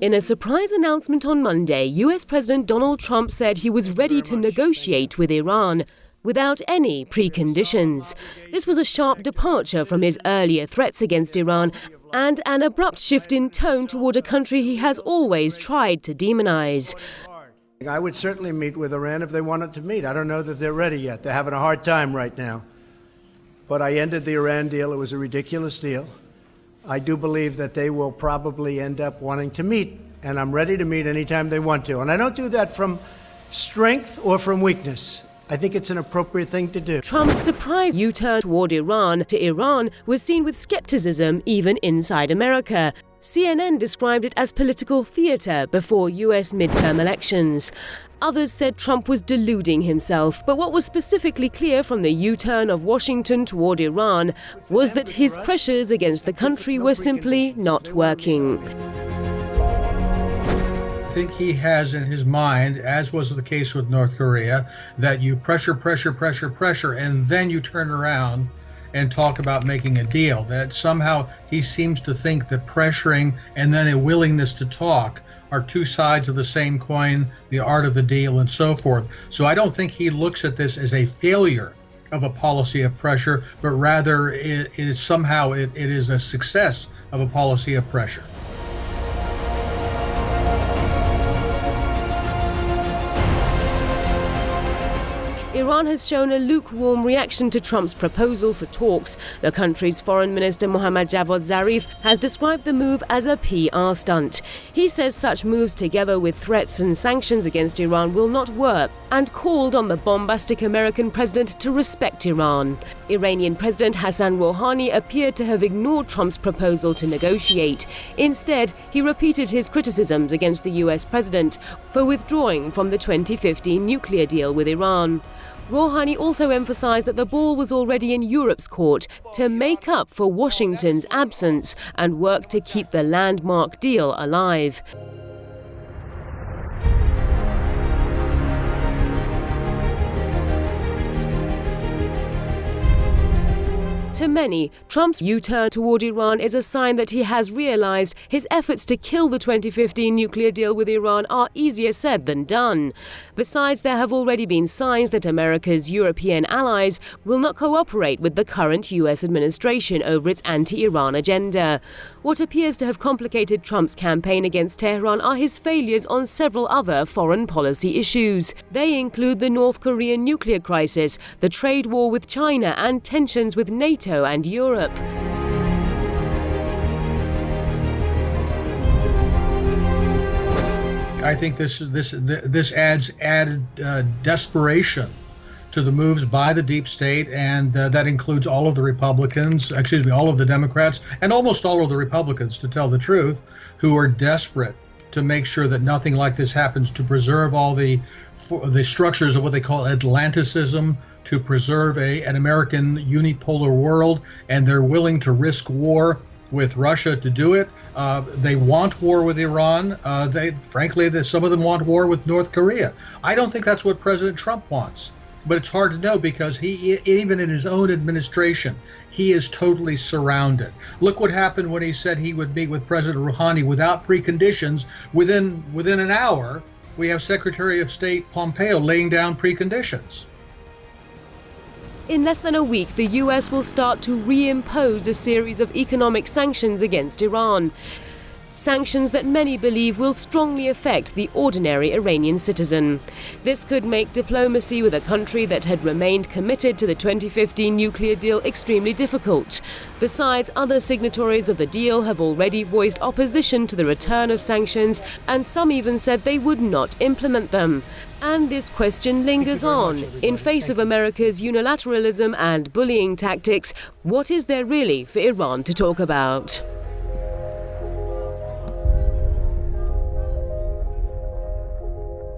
In a surprise announcement on Monday, US President Donald Trump said he was ready to negotiate with Iran without any preconditions. This was a sharp departure from his earlier threats against Iran and an abrupt shift in tone toward a country he has always tried to demonize. I would certainly meet with Iran if they wanted to meet. I don't know that they're ready yet. They're having a hard time right now. But I ended the Iran deal. It was a ridiculous deal. I do believe that they will probably end up wanting to meet, and I'm ready to meet anytime they want to. And I don't do that from strength or from weakness. I think it's an appropriate thing to do. Trump's surprise U-turn toward Iran to Iran was seen with skepticism even inside America. CNN described it as political theater before US midterm elections. Others said Trump was deluding himself, but what was specifically clear from the U-turn of Washington toward Iran was that his pressures against the country were simply not working. I think he has in his mind, as was the case with North Korea, that you pressure, and then you turn around and talk about making a deal. That somehow he seems to think that pressuring and then a willingness to talk are two sides of the same coin, the art of the deal and so forth. So I don't think he looks at this as a failure of a policy of pressure, but rather it is a success of a policy of pressure. Iran has shown a lukewarm reaction to Trump's proposal for talks. The country's Foreign Minister Mohammad Javad Zarif has described the move as a PR stunt. He says such moves, together with threats and sanctions against Iran, will not work, and called on the bombastic American president to respect Iran. Iranian President Hassan Rouhani appeared to have ignored Trump's proposal to negotiate. Instead, he repeated his criticisms against the US president for withdrawing from the 2015 nuclear deal with Iran. Rouhani also emphasized that the ball was already in Europe's court to make up for Washington's absence and work to keep the landmark deal alive. To many, Trump's U-turn toward Iran is a sign that he has realized his efforts to kill the 2015 nuclear deal with Iran are easier said than done. Besides, there have already been signs that America's European allies will not cooperate with the current US administration over its anti-Iran agenda. What appears to have complicated Trump's campaign against Tehran are his failures on several other foreign policy issues. They include the North Korean nuclear crisis, the trade war with China, and tensions with NATO and Europe. I think this adds added desperation to the moves by the deep state, and that includes all of the all of the Democrats, and almost all of the Republicans, to tell the truth, who are desperate to make sure that nothing like this happens, to preserve all the structures of what they call Atlanticism, to preserve an American unipolar world, and they're willing to risk war with Russia to do it. They want war with Iran. Frankly, some of them want war with North Korea. I don't think that's what President Trump wants. But it's hard to know, because he, even in his own administration, he is totally surrounded. Look what happened when he said he would meet with President Rouhani without preconditions. Within an hour, we have Secretary of State Pompeo laying down preconditions. In less than a week, the US will start to reimpose a series of economic sanctions against Iran. Sanctions that many believe will strongly affect the ordinary Iranian citizen. This could make diplomacy with a country that had remained committed to the 2015 nuclear deal extremely difficult. Besides, other signatories of the deal have already voiced opposition to the return of sanctions, and some even said they would not implement them. And this question lingers on. In face of America's unilateralism and bullying tactics, what is there really for Iran to talk about?